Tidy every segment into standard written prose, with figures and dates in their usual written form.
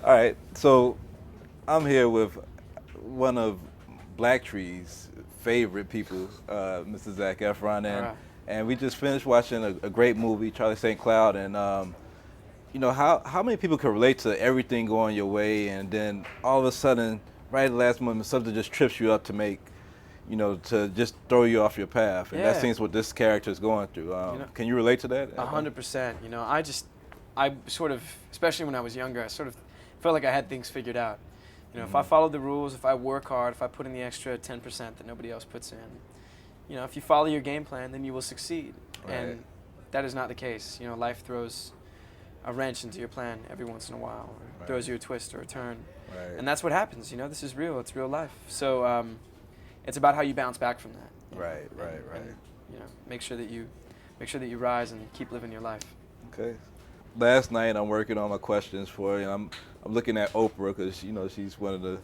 All right, so I'm here with one of Black Tree's favorite people, Mr. Zac Efron, All and right. we just finished watching a great movie, Charlie St. Cloud, and how many people can relate to everything going your way, and then all of a sudden, right at the last moment, something just trips you up to make, to just throw you off your path, and that Yeah. seems what this character is going through. Can you relate to that? 100%. I sort of, especially when I was younger, I sort of felt like I had things figured out. If I followed the rules, if I work hard, if I put in the extra 10% that nobody else puts in, if you follow your game plan, then you will succeed. Right. And that is not the case. Life throws a wrench into your plan every once in a while, or Right. throws you a twist or a turn. Right. And that's what happens. This is real. It's real life. So it's about how you bounce back from that. Right. And, make sure that you rise and keep living your life. Okay. Last night I'm working on my questions for you. I'm looking at Oprah because she's one of the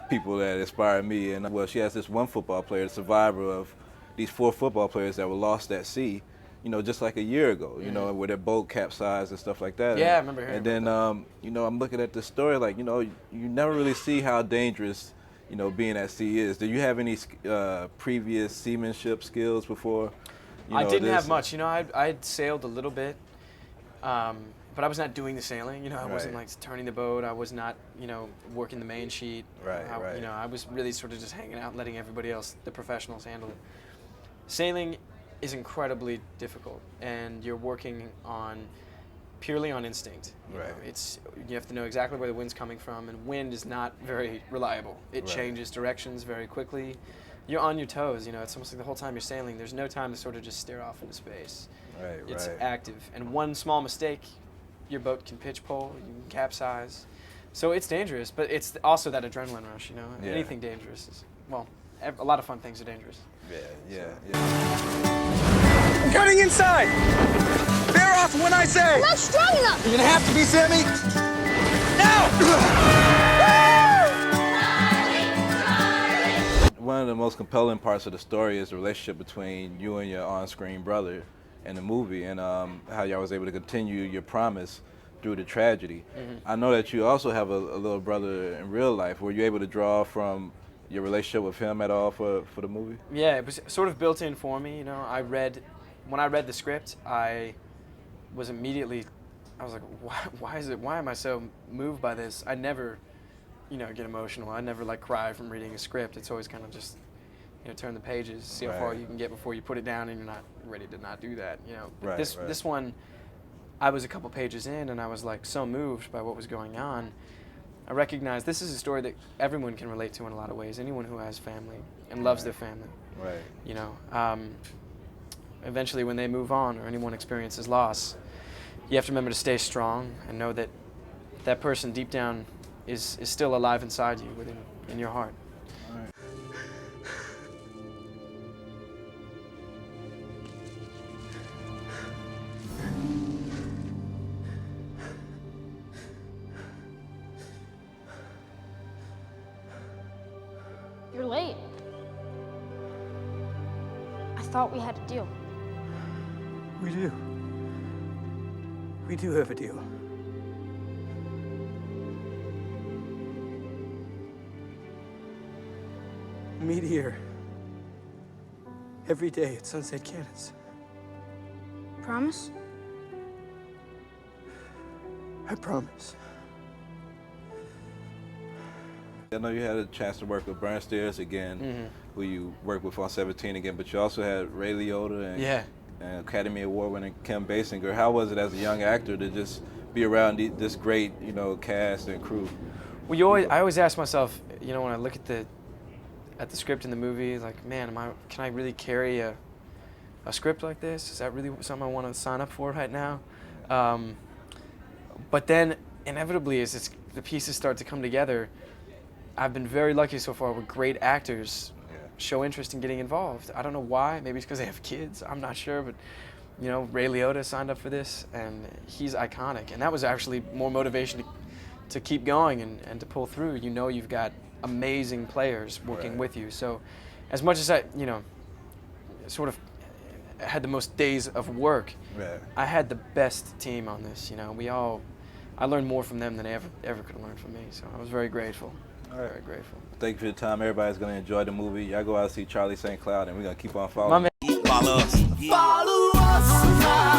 people that inspire me. And she has this one football player, the survivor of these 4 football players that were lost at sea. Just like a year ago. Where their boat capsized and stuff like that. Yeah, I remember hearing And about then I'm looking at the story like you never really see how dangerous being at sea is. Do you have any previous seamanship skills before? I didn't this? have much. I'd sailed a little bit, but I was not doing the sailing. I wasn't like turning the boat. I was not, working the main sheet. Right. I was really sort of just hanging out and letting everybody else, the professionals, handle it. Sailing is incredibly difficult, and you're working purely on instinct. You have to know exactly where the wind's coming from, and wind is not very reliable. It changes directions very quickly. You're on your toes. It's almost like the whole time you're sailing, there's no time to sort of just stare off into space. It's active, and one small mistake, your boat can pitch pole, you can capsize. So it's dangerous, but it's also that adrenaline rush. Yeah. Anything dangerous is, a lot of fun things are dangerous. Yeah. I'm cutting inside! Bear off when I say! I'm not strong enough! You're gonna have to be, Sammy! Now! One of the most compelling parts of the story is the relationship between you and your on-screen brother in the movie, and how y'all was able to continue your promise through the tragedy. I know that you also have a little brother in real life. Were you able to draw from your relationship with him at all for the movie? Yeah, it was sort of built in for me. When I read the script, I was like, why am I so moved by this? I never, get emotional. I never cry from reading a script. It's always kind of just, turn the pages, see how far you can get before you put it down, and you're not ready to not do that. But this one, I was a couple pages in, and I was so moved by what was going on. I recognized this is a story that everyone can relate to in a lot of ways. Anyone who has family and loves their family. Eventually when they move on or anyone experiences loss, you have to remember to stay strong and know that that person deep down is still alive inside you, in your heart. You're late. I thought we had a deal. We do. We do have a deal. Meet here. Every day at Sunset Cannons. Promise? I promise. I know you had a chance to work with Brian Steers again, who you worked with on 17 again, but you also had Ray Liotta and Academy Award winning Kim Basinger. How was it as a young actor to just be around this great, cast and crew? Well, I always ask myself, when I look at the script in the movie, like, man, can I really carry a script like this? Is that really something I want to sign up for right now? But then, inevitably, as the pieces start to come together, I've been very lucky so far with great actors show interest in getting involved. I don't know why. Maybe it's because they have kids. I'm not sure, but Ray Liotta signed up for this, and he's iconic. And that was actually more motivation to keep going and to pull through. You've got amazing players working with you. So, as much as I, sort of had the most days of work, I had the best team on this. We all I learned more from them than I ever could have learned from me. So I was very grateful. All right. Very grateful. Thank you for your time. Everybody's going to enjoy the movie. Y'all go out and see Charlie St. Cloud, and we're going to keep on My following. man. Follow us. Follow us.